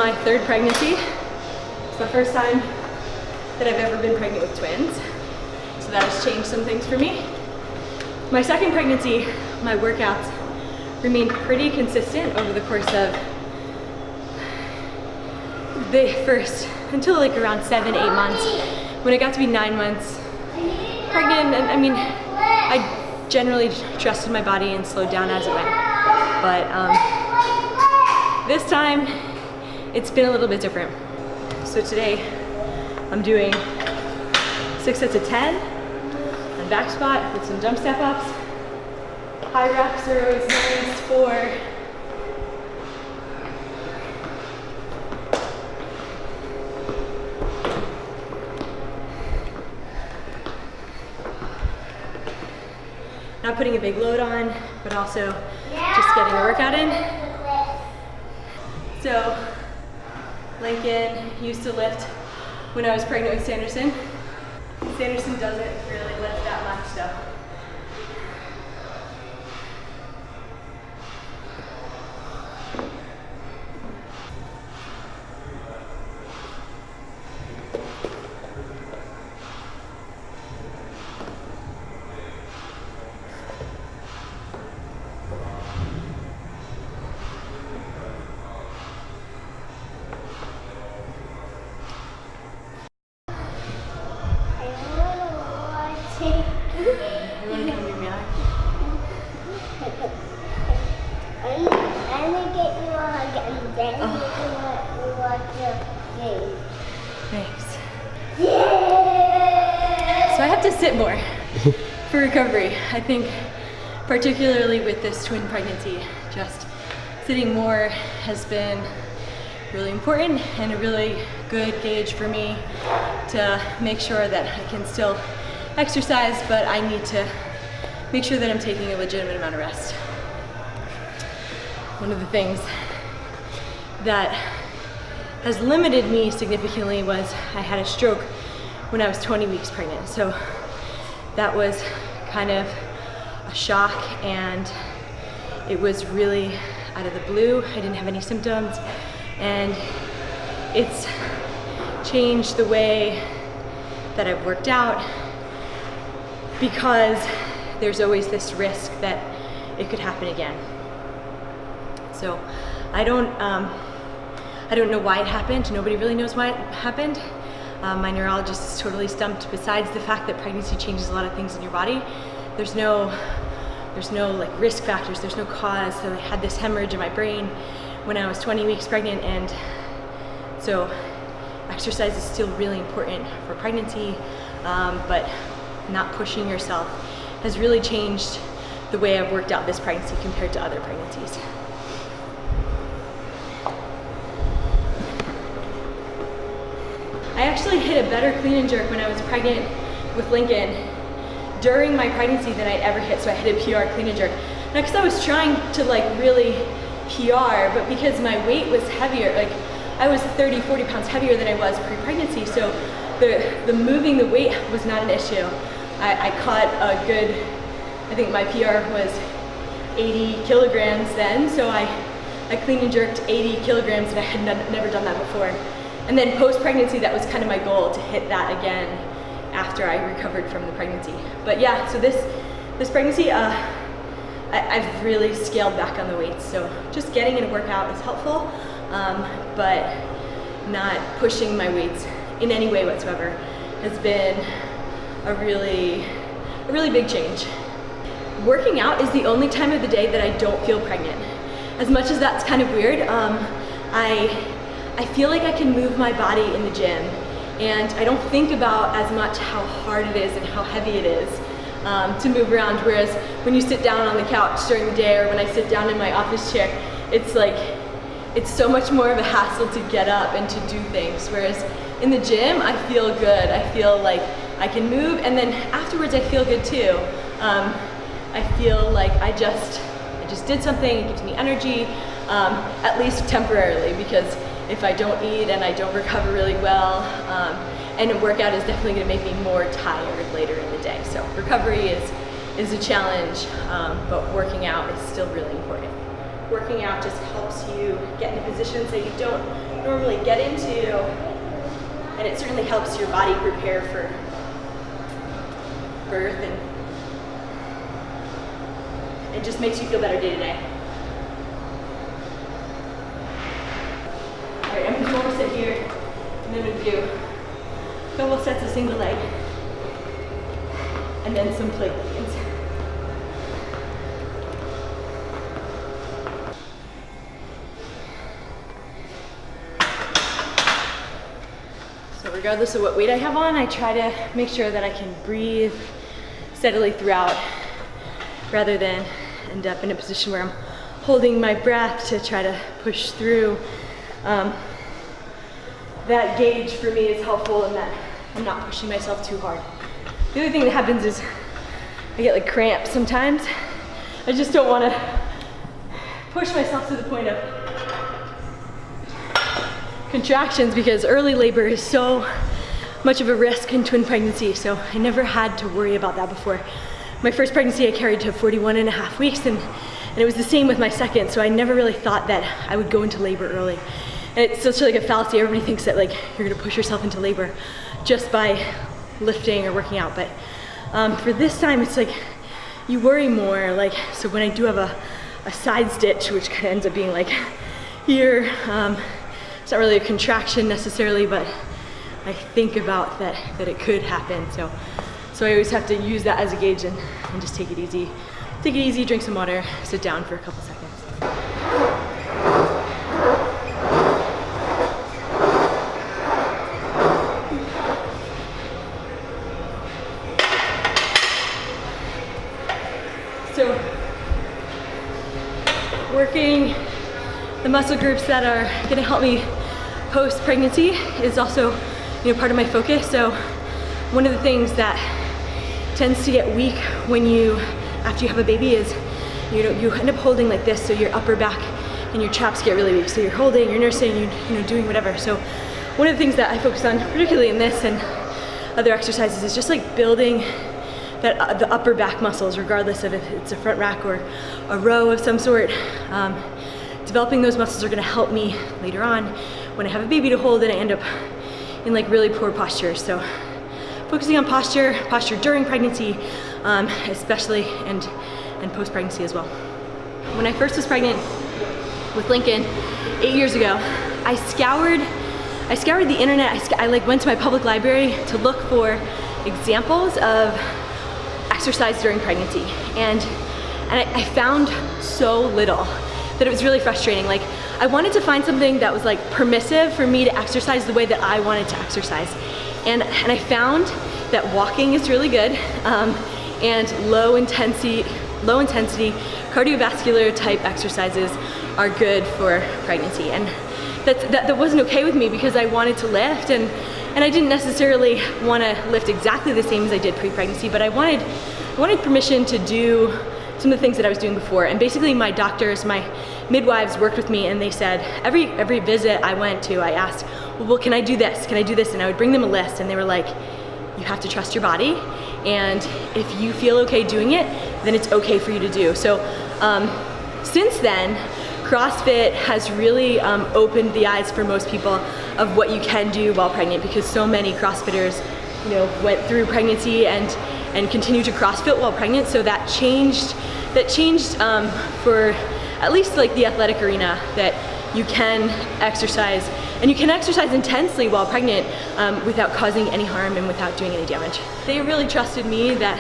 my third pregnancy. It's the first time that I've ever been pregnant with twins. So that has changed some things for me. My second pregnancy, my workouts remained pretty consistent over the course of the first, until like around 7, 8 months. When I got to be 9 months pregnant, and I mean, I generally trusted my body and slowed down as it went. But this time, it's been a little bit different. So today, I'm doing 6 sets of 10 on back squat with some jump step ups. High reps are always nice for not putting a big load on, but also just getting a workout in. So Lincoln used to lift when I was pregnant with Sanderson. Sanderson doesn't really lift that much though. Thanks. So I have to sit more for recovery. I think particularly with this twin pregnancy, just sitting more has been really important and a really good gauge for me to make sure that I can still exercise, but I need to make sure that I'm taking a legitimate amount of rest. One of the things that has limited me significantly was I had a stroke when I was 20 weeks pregnant. So that was kind of a shock, and it was really out of the blue. I didn't have any symptoms, and it's changed the way that I've worked out because there's always this risk that it could happen again. So I don't know why it happened. Nobody really knows why it happened. My neurologist is totally stumped. Besides the fact that pregnancy changes a lot of things in your body, there's no like risk factors, there's no cause. So I had this hemorrhage in my brain when I was 20 weeks pregnant, and so exercise is still really important for pregnancy, but not pushing yourself has really changed the way I've worked out this pregnancy compared to other pregnancies. I actually hit a better clean and jerk when I was pregnant with Lincoln during my pregnancy than I'd ever hit. So I hit a PR clean and jerk. Not because I was trying to like really PR, but because my weight was heavier. Like I was 30, 40 pounds heavier than I was pre-pregnancy. So the moving the weight was not an issue. I caught a good, I think my PR was 80 kilograms then. So I clean and jerked 80 kilograms, and I had never done that before. And then post-pregnancy, that was kind of my goal, to hit that again after I recovered from the pregnancy. But yeah, so this pregnancy, I've really scaled back on the weights. So just getting in a workout is helpful, but not pushing my weights in any way whatsoever has been a really big change. Working out is the only time of the day that I don't feel pregnant. As much as that's kind of weird, I feel like I can move my body in the gym, and I don't think about as much how hard it is and how heavy it is to move around, whereas when you sit down on the couch during the day, or when I sit down in my office chair, it's like, it's so much more of a hassle to get up and to do things, whereas in the gym, I feel good. I feel like I can move, and then afterwards I feel good too. I feel like I just did something, it gives me energy, at least temporarily, because if I don't eat and I don't recover really well, and a workout is definitely gonna make me more tired later in the day. So recovery is a challenge, but working out is still really important. working out just helps you get into positions that you don't normally get into, and it certainly helps your body prepare for birth, and it just makes you feel better day to day. All right, I'm gonna forward sit here, and then we'll do a couple sets of single leg, and then some plank leans. So regardless of what weight I have on, I try to make sure that I can breathe steadily throughout, rather than end up in a position where I'm holding my breath to try to push through. That gauge for me is helpful in that I'm not pushing myself too hard. The other thing that happens is I get like cramps sometimes. I just don't want to push myself to the point of contractions, because early labor is so much of a risk in twin pregnancy, so I never had to worry about that before. My first pregnancy I carried to 41.5 weeks, and it was the same with my second, so I never really thought that I would go into labor early. And it's such like a fallacy. Everybody thinks that like you're gonna push yourself into labor just by lifting or working out, but for this time it's like you worry more. Like, so when I do have a side stitch, which kind of ends up being like here, it's not really a contraction necessarily, but I think about that it could happen. So I always have to use that as a gauge and just take it easy. Take it easy, drink some water, sit down for a couple seconds. So working the muscle groups that are gonna help me post-pregnancy is also, part of my focus. So one of the things that tends to get weak when after you have a baby is, you end up holding like this, so your upper back and your traps get really weak. So you're holding, you're nursing, you're doing whatever. So one of the things that I focus on, particularly in this and other exercises, is just like building the upper back muscles, regardless of if it's a front rack or a row of some sort. Developing those muscles are gonna help me later on when I have a baby to hold and I end up in like really poor posture. So focusing on posture during pregnancy, especially, and post-pregnancy as well. When I first was pregnant with Lincoln 8 years ago, I scoured the internet. I like went to my public library to look for examples of exercise during pregnancy, and I found so little that it was really frustrating. Like, I wanted to find something that was like permissive for me to exercise the way that I wanted to exercise, and I found that walking is really good, and low intensity cardiovascular type exercises are good for pregnancy. And that wasn't okay with me, because I wanted to lift, and I didn't necessarily want to lift exactly the same as I did pre-pregnancy, but I wanted permission to do some of the things that I was doing before. And basically my doctors, my midwives worked with me, and they said, every visit I went to, I asked, well, can I do this? Can I do this? And I would bring them a list, and they were like, you have to trust your body, and if you feel okay doing it, then it's okay for you to do. So since then, CrossFit has really opened the eyes for most people of what you can do while pregnant, because so many CrossFitters, went through pregnancy and continue to CrossFit while pregnant. So that changed for at least like the athletic arena, that you can exercise, and you can exercise intensely while pregnant without causing any harm and without doing any damage. They really trusted me that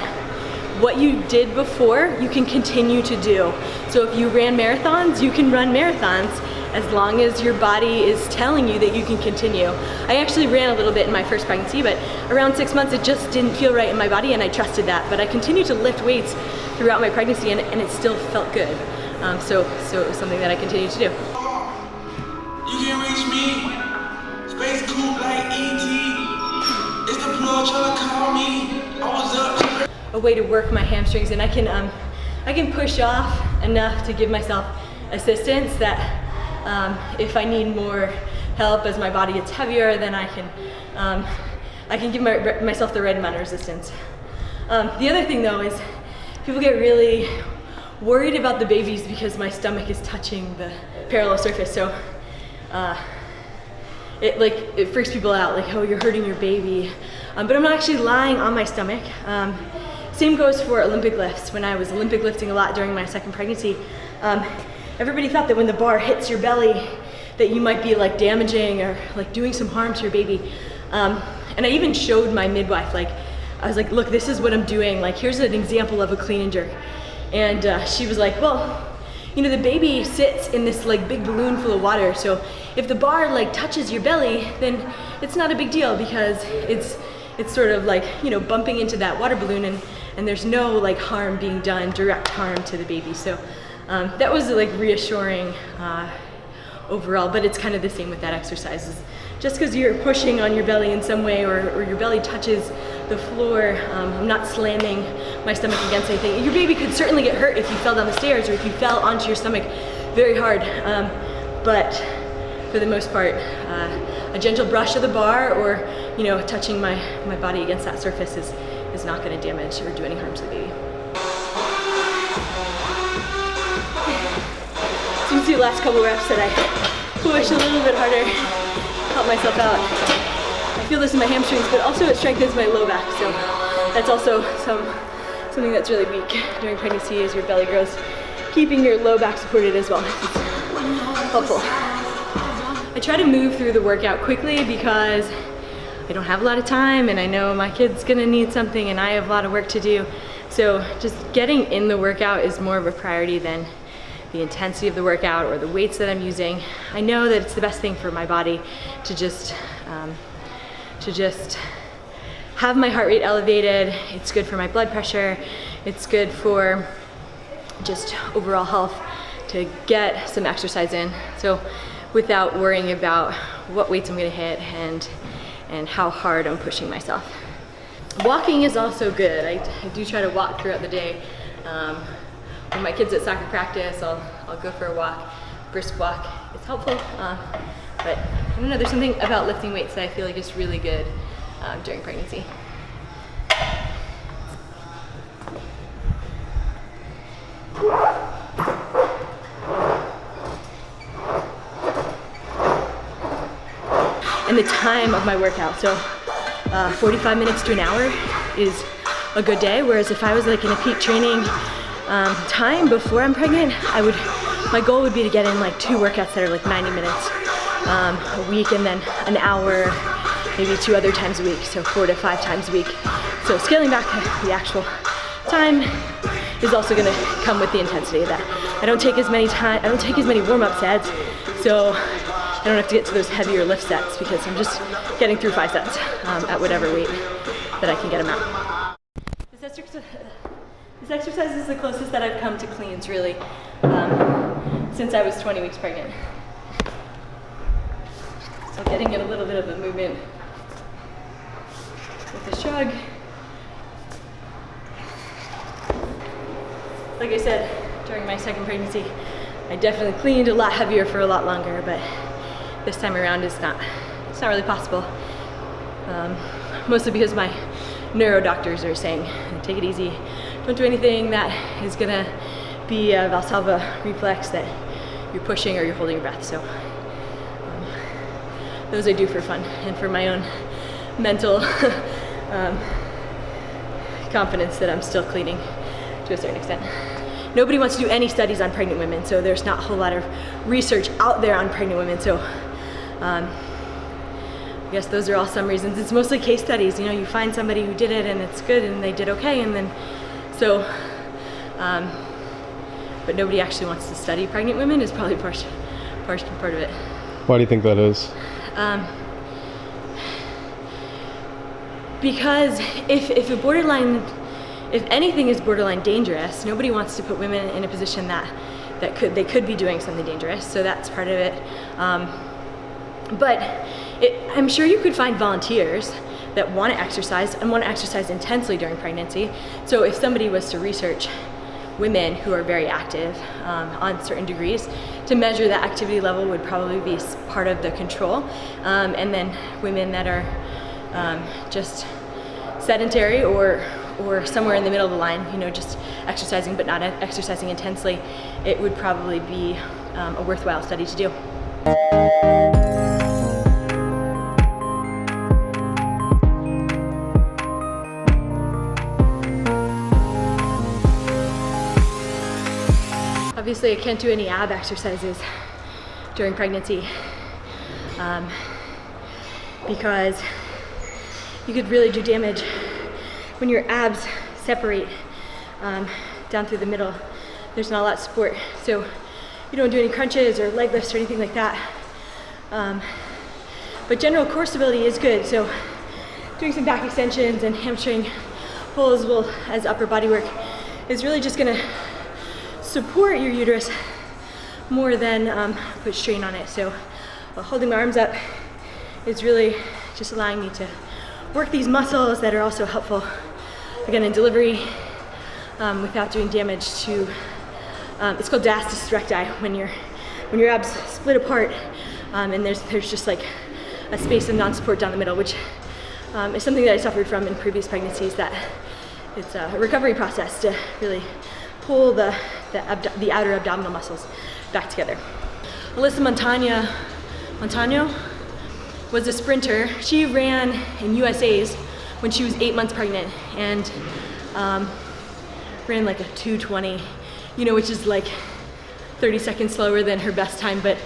what you did before, you can continue to do. So if you ran marathons, you can run marathons as long as your body is telling you that you can continue. I actually ran a little bit in my first pregnancy, but around 6 months, it just didn't feel right in my body, and I trusted that. But I continued to lift weights throughout my pregnancy, and it still felt good. So it was something that I continued to do. You can reach me, space cool like E.T. It's the plug trying to call me. I was up. A way to work my hamstrings, and I can push off enough to give myself assistance, that if I need more help as my body gets heavier, then I can give myself the right amount of resistance. The other thing though is people get really worried about the babies because my stomach is touching the parallel surface. So it freaks people out, like, oh, you're hurting your baby. But I'm not actually lying on my stomach. Same goes for Olympic lifts. When I was Olympic lifting a lot during my second pregnancy, everybody thought that when the bar hits your belly that you might be like damaging or like doing some harm to your baby. And I even showed my midwife, like, I was like, look, this is what I'm doing. Like, here's an example of a clean and jerk. And she was like, well, you know, the baby sits in this like big balloon full of water. So if the bar like touches your belly, then it's not a big deal because it's sort of like, you know, bumping into that water balloon and there's no like harm being done, direct harm to the baby. So that was like reassuring overall, but it's kind of the same with that exercise. Just because you're pushing on your belly in some way or your belly touches the floor, I'm not slamming my stomach against anything. Your baby could certainly get hurt if you fell down the stairs or if you fell onto your stomach very hard. But for the most part, a gentle brush of the bar or, you know, touching my body against that surface is not going to damage or do any harm to the baby. So you can see the last couple reps that I push a little bit harder, help myself out. I feel this in my hamstrings, but also it strengthens my low back. So that's also something that's really weak during pregnancy as your belly grows. Keeping your low back supported as well. It's helpful. I try to move through the workout quickly because I don't have a lot of time and I know my kid's gonna need something and I have a lot of work to do. So just getting in the workout is more of a priority than the intensity of the workout or the weights that I'm using. I know that it's the best thing for my body to just have my heart rate elevated. It's good for my blood pressure. It's good for just overall health to get some exercise in. So without worrying about what weights I'm gonna hit and how hard I'm pushing myself. Walking is also good. I do try to walk throughout the day. When my kid's at soccer practice, I'll go for a walk, brisk walk. It's helpful, but I don't know, there's something about lifting weights that I feel like is really good during pregnancy. And the time of my workout, so 45 minutes to an hour is a good day, whereas if I was like in a peak training time before I'm pregnant, my goal would be to get in like 2 workouts that are like 90 minutes a week and then an hour, maybe 2 other times a week, so 4 to 5 times a week. So scaling back the actual time is also gonna come with the intensity of that. I don't take as many warm-up sets, so I don't have to get to those heavier lift sets because I'm just getting through 5 sets at whatever weight that I can get them at. This exercise is the closest that I've come to cleans, really, since I was 20 weeks pregnant. So getting in a little bit of a movement with the shrug. Like I said, during my second pregnancy, I definitely cleaned a lot heavier for a lot longer, but this time around it's not really possible. Mostly because my neuro doctors are saying, take it easy. Don't do anything that is gonna be a Valsalva reflex that you're pushing or you're holding your breath. So those I do for fun and for my own mental confidence that I'm still cleaning to a certain extent. Nobody wants to do any studies on pregnant women, so there's not a whole lot of research out there on pregnant women. So I guess those are all some reasons. It's mostly case studies. You know, you find somebody who did it and it's good and they did okay, and then so, but nobody actually wants to study pregnant women is probably part of it. Why do you think that is? Because if anything is borderline dangerous, nobody wants to put women in a position that they could be doing something dangerous. So that's part of it. But I'm sure you could find volunteers that want to exercise and want to exercise intensely during pregnancy. So if somebody was to research women who are very active on certain degrees, to measure that activity level would probably be part of the control. And then women that are just sedentary or somewhere in the middle of the line, you know, just exercising but not exercising intensely, it would probably be a worthwhile study to do. Obviously, I can't do any ab exercises during pregnancy because you could really do damage when your abs separate down through the middle. There's not a lot of support, so you don't do any crunches or leg lifts or anything like that. But general core stability is good, so doing some back extensions and hamstring pulls as well as upper body work is really just gonna support your uterus more than put strain on it. So holding my arms up is really just allowing me to work these muscles that are also helpful, again, in delivery without doing damage to, it's called diastasis recti, when your abs split apart and there's just like a space of non-support down the middle, which is something that I suffered from in previous pregnancies, that it's a recovery process to really pull the outer abdominal muscles back together. Alyssa Montano was a sprinter. She ran in USA's when she was 8 months pregnant and ran like a 2:20, you know, which is like 30 seconds slower than her best time, but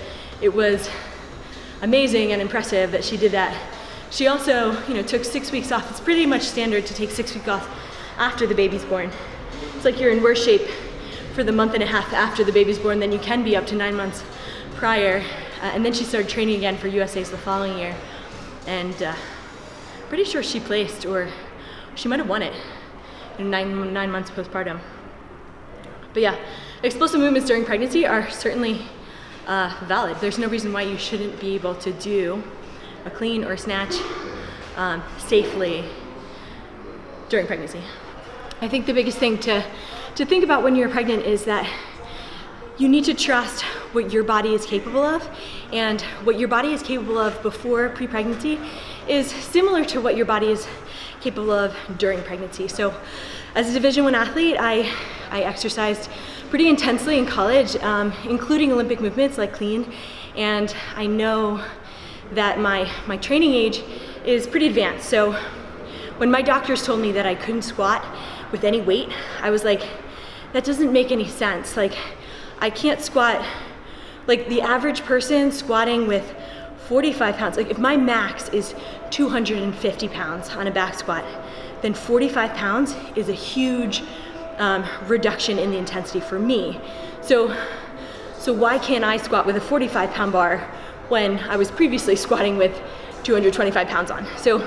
it was amazing and impressive that she did that. She also, you know, took 6 weeks off. It's pretty much standard to take 6 weeks off after the baby's born. It's like you're in worse shape for the month and a half after the baby's born than you can be up to 9 months prior. And then she started training again for USA's the following year. And pretty sure she placed, or she might have won it in nine months postpartum. But yeah, explosive movements during pregnancy are certainly valid. There's no reason why you shouldn't be able to do a clean or a snatch safely during pregnancy. I think the biggest thing to think about when you're pregnant is that you need to trust what your body is capable of, and what your body is capable of before pre-pregnancy is similar to what your body is capable of during pregnancy. So as a Division I athlete, I exercised pretty intensely in college, including Olympic movements like clean, and I know that my training age is pretty advanced. So when my doctors told me that I couldn't squat with any weight, I was like, that doesn't make any sense. Like, I can't squat, like the average person squatting with 45 pounds, like if my max is 250 pounds on a back squat, then 45 pounds is a huge reduction in the intensity for me. So why can't I squat with a 45 pound bar when I was previously squatting with 225 pounds on? So,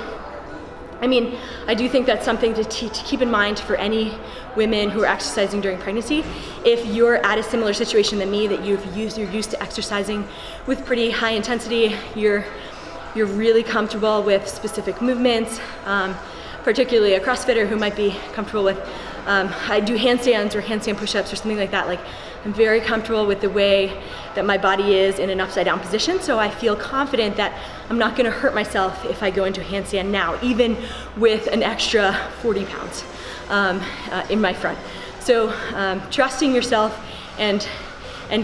I mean, I do think that's something to keep in mind for any women who are exercising during pregnancy. If you're at a similar situation than me, that you're used to exercising with pretty high intensity, you're really comfortable with specific movements, particularly a CrossFitter who might be comfortable with, I do handstands or handstand push-ups or something like that. Like, I'm very comfortable with the way that my body is in an upside down position, so I feel confident that I'm not gonna hurt myself if I go into a handstand now, even with an extra 40 pounds in my front. So trusting yourself and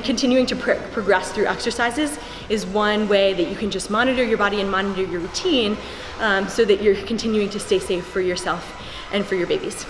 continuing to progress through exercises is one way that you can just monitor your body and monitor your routine so that you're continuing to stay safe for yourself and for your babies.